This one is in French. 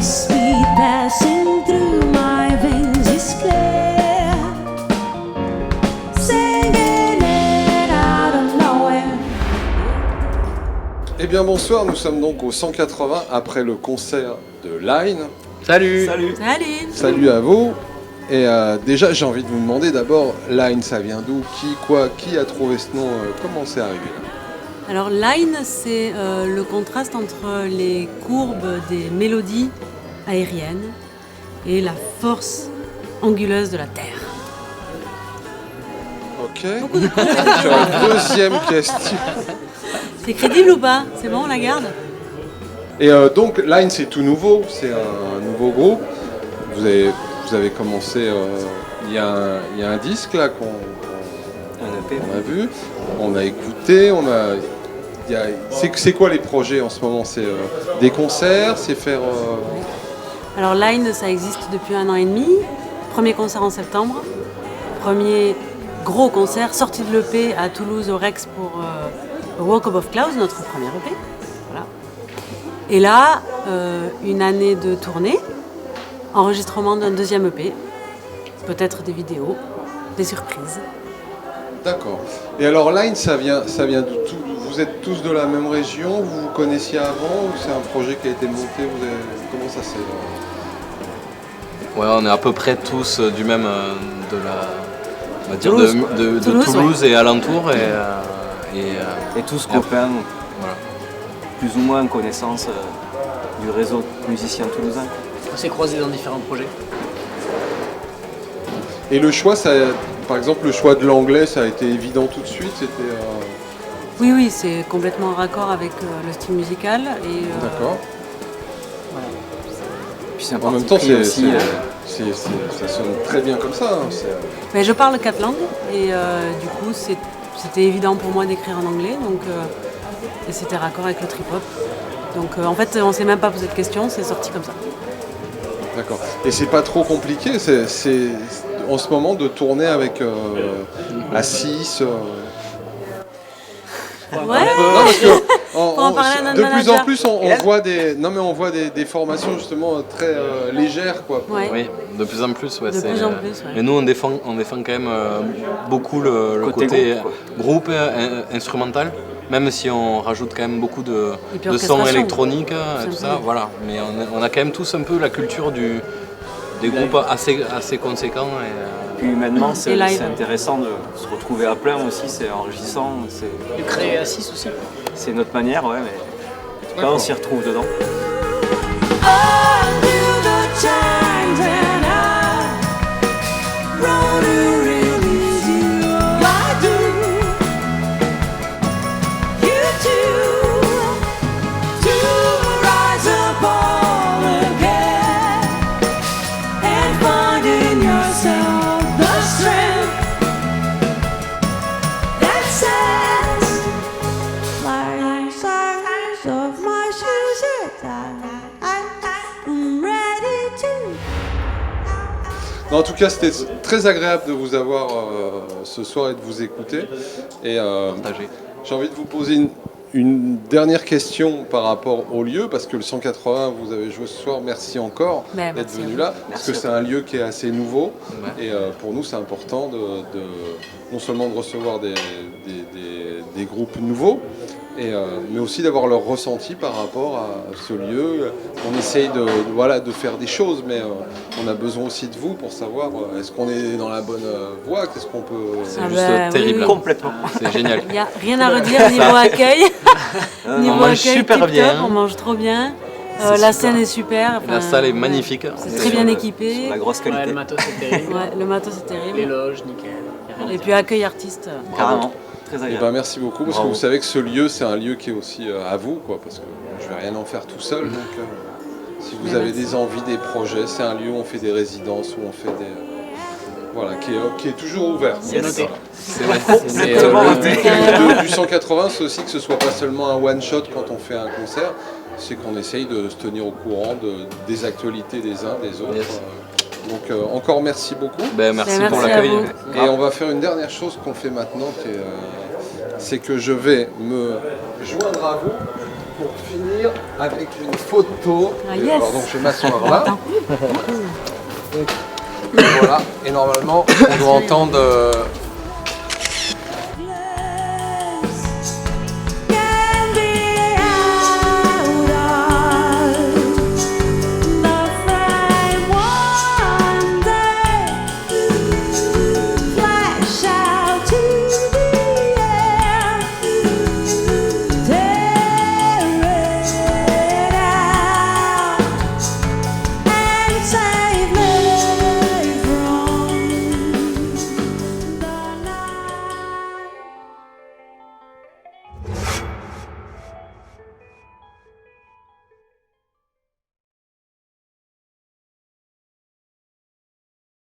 sweet passing through my veins is clear, singing it out of nowhere. Eh bien bonsoir, nous sommes donc au 180 après le concert de Line. Salut. Salut à vous. Et déjà j'ai envie de vous demander d'abord, Line ça vient d'où? Qui a trouvé ce nom? Comment c'est arrivé là? Alors line, c'est le contraste entre les courbes des mélodies aériennes et la force anguleuse de la Terre. Ok. Sur la deuxième question. C'est crédible ou pas? C'est bon, on la garde? Et donc Line c'est tout nouveau, c'est un nouveau groupe. Vous avez commencé, il y a un disque là qu'on a vu, on a écouté, c'est quoi les projets en ce moment? C'est des concerts, c'est faire... Alors Line, ça existe depuis 1 an et demi. Premier concert en septembre. Premier gros concert, sortie de l'EP à Toulouse au Rex pour Walk Above Clouds, notre premier EP. Voilà. Et là, une année de tournée, enregistrement d'un deuxième EP, peut-être des vidéos, des surprises. D'accord. Et alors Line, ça vient de tout. Vous êtes tous de la même région, vous vous connaissiez avant ou c'est un projet qui a été monté? Comment ça s'est... Ouais, on est à peu près tous du même on va dire de Toulouse et alentour et tous copains, voilà. Plus ou moins en connaissance du réseau de musiciens toulousains. On s'est croisés dans différents projets. Et le choix, par exemple, le choix de l'anglais, ça a été évident tout de suite. C'était. Oui, c'est complètement en raccord avec le style musical. D'accord. Voilà. Puis c'est En même temps, ça sonne très bien comme ça. Hein, Mais je parle 4 langues et du coup, c'était évident pour moi d'écrire en anglais, donc et c'était raccord avec le trip-hop. Donc en fait, on s'est même pas posé de questions, c'est sorti comme ça. D'accord. Et c'est pas trop compliqué, c'est en ce moment de tourner avec à 6. Ouais. Non, parce que en parler à notre de plus manager. en plus, on voit des formations justement très légères, quoi. Ouais. Oui, de plus en plus. Ouais, De plus en plus, ouais. Mais nous, on défend quand même beaucoup le côté groupe instrumental, même si on rajoute quand même beaucoup de sons orchestration. électroniques, tout ça. Voilà. Mais on a quand même tous un peu la culture des groupes assez conséquents. Puis humainement, c'est Et live. intéressant de se retrouver à plein aussi, c'est enrichissant. De créer à 6 aussi. C'est notre manière, ouais, mais en tout cas, on s'y retrouve dedans. All through the times and I wrote to release you. I do. You too. To rise up all again and find in yourself the strength that says, like size of my shoes, I'm ready to. En tout cas, c'était très agréable de vous avoir ce soir et de vous écouter. Et j'ai envie de vous poser une dernière question par rapport au lieu, parce que le 180, vous avez joué ce soir. Merci encore d'être merci venu à vous. là, parce que c'est un lieu qui est assez nouveau. Et pour nous, c'est important non seulement de recevoir des groupes nouveaux, mais aussi d'avoir leur ressenti par rapport à ce lieu. On essaye de faire des choses, mais on a besoin aussi de vous pour savoir est-ce qu'on est dans la bonne voie, qu'est-ce qu'on peut... C'est Ah juste bah, terrible. oui. Complètement. C'est génial. Il n'y a rien à redire niveau accueil. Niveau On mange accueil, super tip-top, bien. on mange trop bien. C'est La super. scène est super. La salle est magnifique. C'est très bien équipé. La grosse Ouais, qualité. le matos c'est terrible. Ouais, le matos c'est Les terrible. loges, nickel. Et puis accueil artiste. Carrément. Très Eh agréable. ben, merci beaucoup, parce Bravo. que vous savez que ce lieu, c'est un lieu qui est aussi à vous, quoi, parce que je vais rien en faire tout seul. Donc, si vous Mais avez merci. des envies, des projets, c'est un lieu où on fait des résidences, où on fait des... voilà, qui est toujours ouvert. C'est noté. C'est vrai. Et, Exactement. le but du 180, c'est aussi que ce soit pas seulement un one-shot quand on fait un concert, c'est qu'on essaye de se tenir au courant des actualités des uns, des autres. Yes. Donc encore merci beaucoup. Merci Ben, pour merci à l'accueil. vous. Et on va faire une dernière chose qu'on fait maintenant, c'est que je vais me joindre à vous pour finir avec une photo. Ah, yes. Alors donc je vais m'asseoir là. Donc, voilà, et normalement on doit entendre